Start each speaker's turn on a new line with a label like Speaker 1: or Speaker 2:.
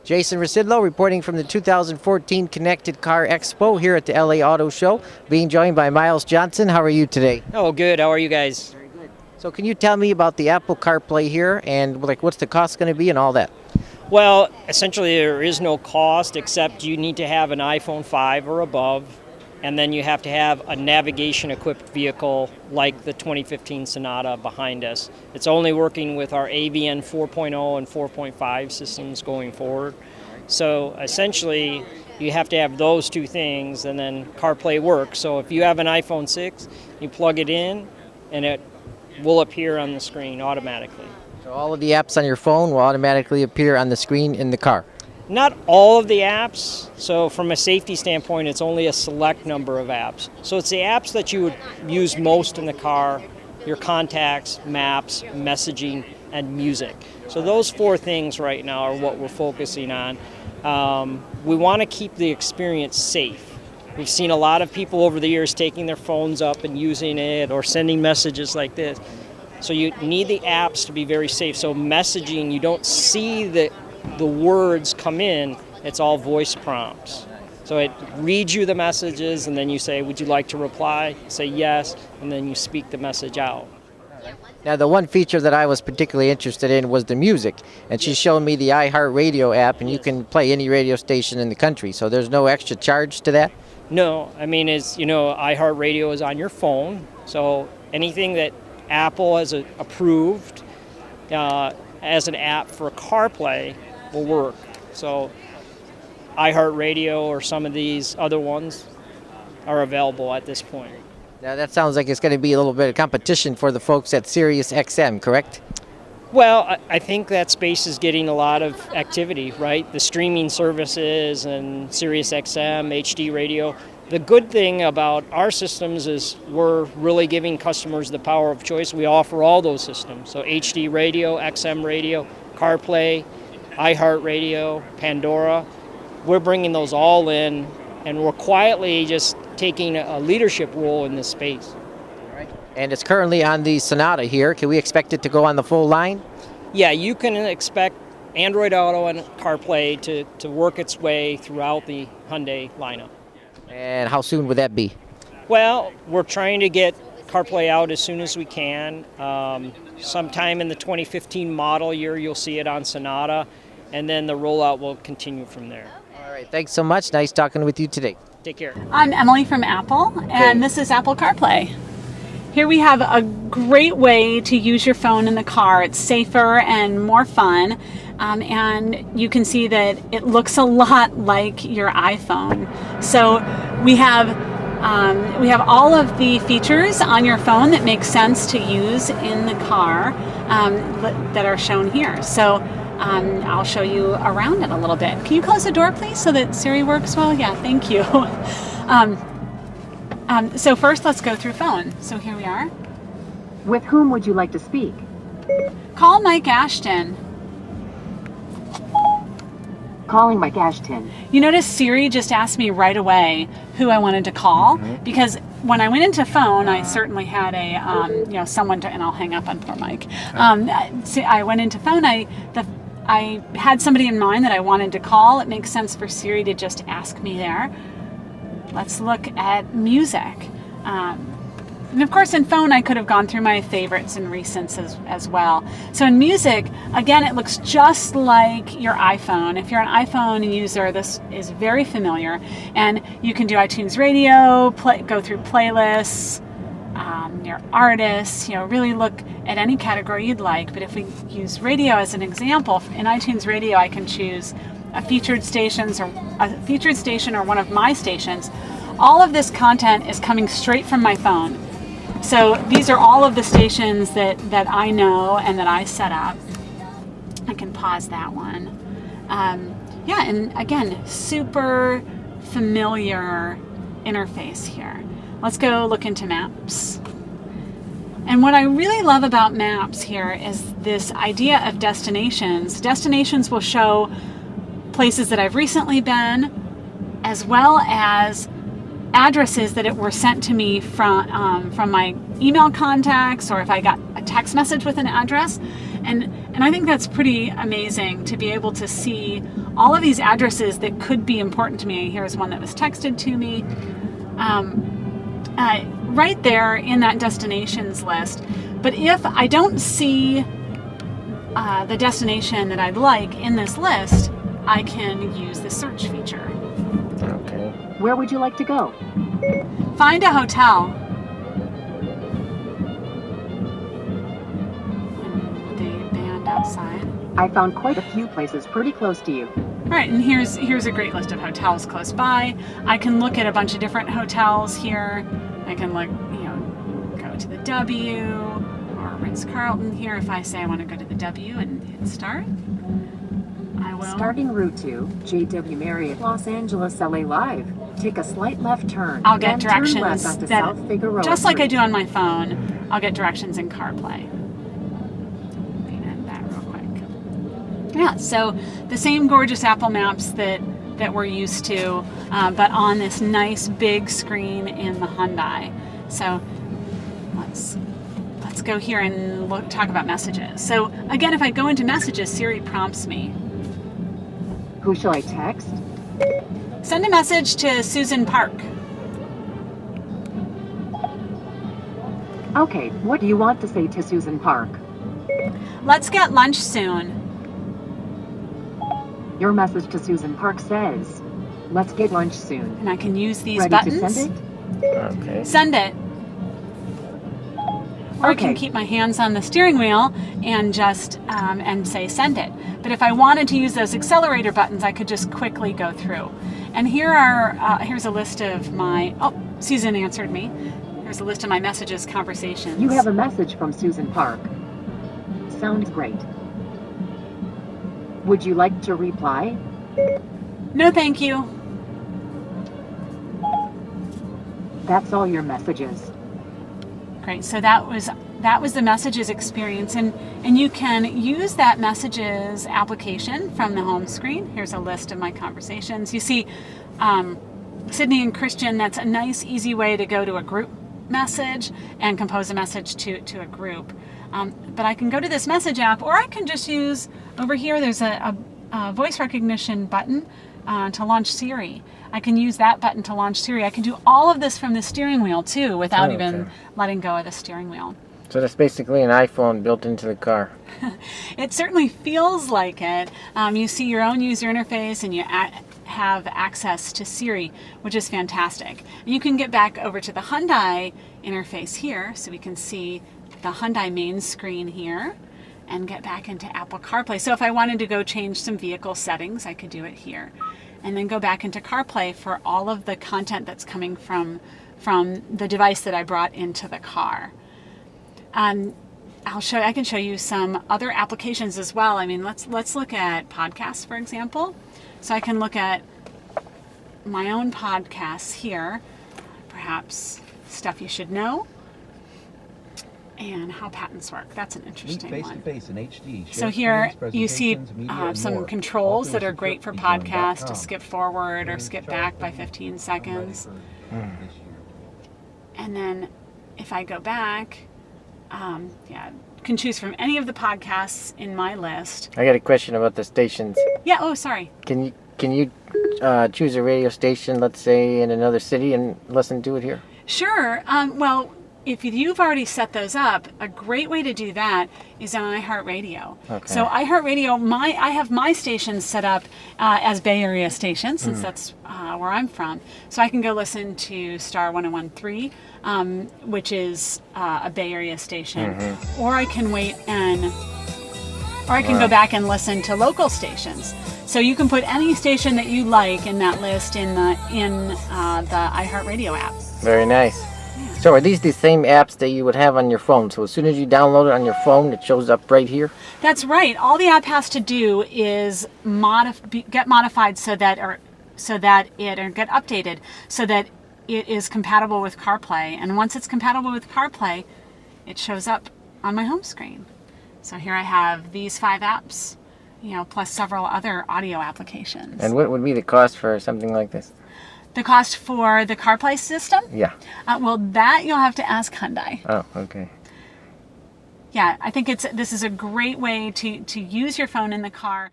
Speaker 1: Jason Rzucidlo reporting from the 2014 Connected Car Expo here at the LA Auto Show, being joined by Miles Johnson. How are you today?
Speaker 2: Oh, good. How are you guys?
Speaker 1: Very good. So can you tell me about the Apple CarPlay here and what's the cost going to be and all that?
Speaker 2: Well, essentially there is no cost except you need to have an iPhone 5 or above, and then you have to have a navigation-equipped vehicle like the 2015 Sonata behind us. It's only working with our AVN 4.0 and 4.5 systems going forward. So essentially, you have to have those two things, and then CarPlay works. So if you have an iPhone 6, you plug it in, and it will appear on the screen automatically.
Speaker 1: So all of the apps on your phone will automatically appear on the screen in the car?
Speaker 2: Not all of the apps. So from a safety standpoint, it's only a select number of apps. So it's the apps that you would use most in the car: your contacts, maps, messaging, and music. So those four things right now are what we're focusing on. We want to keep the experience safe. We've seen a lot of people over the years taking their phones up and using it or sending messages like this. So you need the apps to be very safe. So messaging, you don't see the words come in, it's all voice prompts. So it reads you the messages, and then you say, would you like to reply? Say yes, and then you speak the message out.
Speaker 1: Now, the one feature that I was particularly interested in was the music, and she showed me the iHeartRadio app, and you can play any radio station in the country, so there's no extra charge to that?
Speaker 2: No, I mean, as you know, iHeartRadio is on your phone, so anything that Apple has approved as an app for CarPlay will work. So iHeartRadio or some of these other ones are available at this point.
Speaker 1: Now that sounds like it's going to be a little bit of competition for the folks at Sirius XM, correct?
Speaker 2: Well, I think that space is getting a lot of activity, right? The streaming services and Sirius XM, HD radio. The good thing about our systems is we're really giving customers the power of choice. We offer all those systems. So HD radio, XM radio, CarPlay, iHeartRadio, Pandora. We're bringing those all in, and we're quietly just taking a leadership role in this space.
Speaker 1: Right. And it's currently on the Sonata here. Can we expect it to go on the full line?
Speaker 2: Yeah, you can expect Android Auto and CarPlay to work its way throughout the Hyundai lineup.
Speaker 1: And how soon would that be?
Speaker 2: Well, we're trying to get CarPlay out as soon as we can. Sometime in the 2015 model year, you'll see it on Sonata, and then the rollout will continue from there.
Speaker 1: All right, thanks so much. Nice talking with you today.
Speaker 2: Take care.
Speaker 3: I'm Emily from Apple, and this is Apple CarPlay. Here we have a great way to use your phone in the car. It's safer and more fun, and you can see that it looks a lot like your iPhone. So we have all of the features on your phone that make sense to use in the car that are shown here. So I'll show you around it a little bit. Can you close the door, please, so that Siri works well? Yeah, thank you. So first, let's go through phone. So here we are.
Speaker 4: With whom would you like to speak?
Speaker 3: Call Mike Ashton.
Speaker 4: Calling Mike Ashton.
Speaker 3: You notice Siri just asked me right away who I wanted to call, because when I went into phone, I certainly had a someone to, and I'll hang up on poor Mike. I went into phone. I had somebody in mind that I wanted to call. It makes sense for Siri to just ask me there. Let's look at music. And of course in phone I could have gone through my favorites and recents as well. So in music, again, it looks just like your iPhone. If you're an iPhone user, this is very familiar. And you can do iTunes Radio, go through playlists, your artists, really look at any category you'd like. But if we use radio as an example, in iTunes Radio I can choose a featured station or one of my stations. All of this content is coming straight from my phone. So these are all of the stations that I know and that I set up. I can pause that one. And again, super familiar interface here. Let's go look into maps. And what I really love about maps here is this idea of destinations. Destinations will show places that I've recently been, as well as addresses that were sent to me from my email contacts, or if I got a text message with an address. And And I think that's pretty amazing to be able to see all of these addresses that could be important to me. Here's one that was texted to me. Right there in that destinations list. But if I don't see the destination that I'd like in this list, I can use the search feature.
Speaker 1: Okay.
Speaker 4: Where would you like to go?
Speaker 3: Find a hotel. And the band outside.
Speaker 4: I found quite a few places pretty close to you.
Speaker 3: Right, and here's a great list of hotels close by. I can look at a bunch of different hotels here. I can look, go to the W or Ritz-Carlton here. If I say I want to go to the W and hit start, I will.
Speaker 4: Starting route to JW Marriott Los Angeles LA Live. Take a slight left turn.
Speaker 3: I'll get
Speaker 4: then turn
Speaker 3: directions
Speaker 4: left onto
Speaker 3: that,
Speaker 4: South Figueroa
Speaker 3: just like I
Speaker 4: Street.
Speaker 3: do on my phone, I'll get directions in CarPlay. End that real quick. Yeah, so the same gorgeous Apple Maps that we're used to, but on this nice big screen in the Hyundai. So let's go here and talk about messages. So again, if I go into messages, Siri prompts me.
Speaker 4: Who shall I text?
Speaker 3: Send a message to Susan Park.
Speaker 4: Okay, what do you want to say to Susan Park?
Speaker 3: Let's get lunch soon.
Speaker 4: Your message to Susan Park says, let's get lunch soon.
Speaker 3: And I can use these
Speaker 4: Ready
Speaker 3: buttons.
Speaker 4: to send it?
Speaker 1: Okay.
Speaker 3: Send it. Or I
Speaker 4: Okay.
Speaker 3: can keep my hands on the steering wheel and just and say send it. But if I wanted to use those accelerator buttons, I could just quickly go through. And here's a list of my, Susan answered me. Here's a list of my messages, conversations.
Speaker 4: You have a message from Susan Park. Sounds great. Would you like to reply?
Speaker 3: No, thank you.
Speaker 4: That's all your messages.
Speaker 3: Great. So that was the messages experience, and you can use that messages application from the home screen. Here's a list of my conversations. You see, Sydney and Christian. That's a nice, easy way to go to a group message and compose a message to a group. But I can go to this message app, or I can just use over here. There's a voice recognition button to launch Siri. I can use that button to launch Siri. I can do all of this from the steering wheel too, without even letting go of the steering wheel.
Speaker 1: So that's basically an iPhone built into the car.
Speaker 3: It certainly feels like it. You see your own user interface, and you have access to Siri, which is fantastic. And you can get back over to the Hyundai interface here, so we can see the Hyundai main screen here, and get back into Apple CarPlay. So if I wanted to go change some vehicle settings, I could do it here. And then go back into CarPlay for all of the content that's coming from the device that I brought into the car. I can show you some other applications as well. I mean, let's look at podcasts, for example. So I can look at my own podcasts here, perhaps stuff you should know, and how patents work. That's an interesting one.
Speaker 5: Face in HD.
Speaker 3: So here you see some controls that are great for podcasts, to skip forward or skip back by 15 seconds. And then if I go back, can choose from any of the podcasts in my list.
Speaker 1: I got a question about the stations.
Speaker 3: Yeah, oh, sorry.
Speaker 1: Can you choose a radio station, let's say in another city, and listen to it here?
Speaker 3: Sure. Well, if you've already set those up, a great way to do that is on iHeartRadio. Okay. So iHeartRadio, I have my stations set up as Bay Area stations, since that's where I'm from. So I can go listen to Star 101.3, which is a Bay Area station, or I can go back and listen to local stations. So you can put any station that you like in that list in the iHeartRadio app.
Speaker 1: Very nice. So are these the same apps that you would have on your phone? So as soon as you download it on your phone, it shows up right here?
Speaker 3: That's right. All the app has to do is get modified get updated so that it is compatible with CarPlay. And once it's compatible with CarPlay, it shows up on my home screen. So here I have these 5 apps, plus several other audio applications.
Speaker 1: And what would be the cost for something like this?
Speaker 3: The cost for the CarPlay system?
Speaker 1: Yeah.
Speaker 3: Well, that you'll have to ask Hyundai.
Speaker 1: Oh, okay.
Speaker 3: yeah, I think this is a great way to use your phone in the car.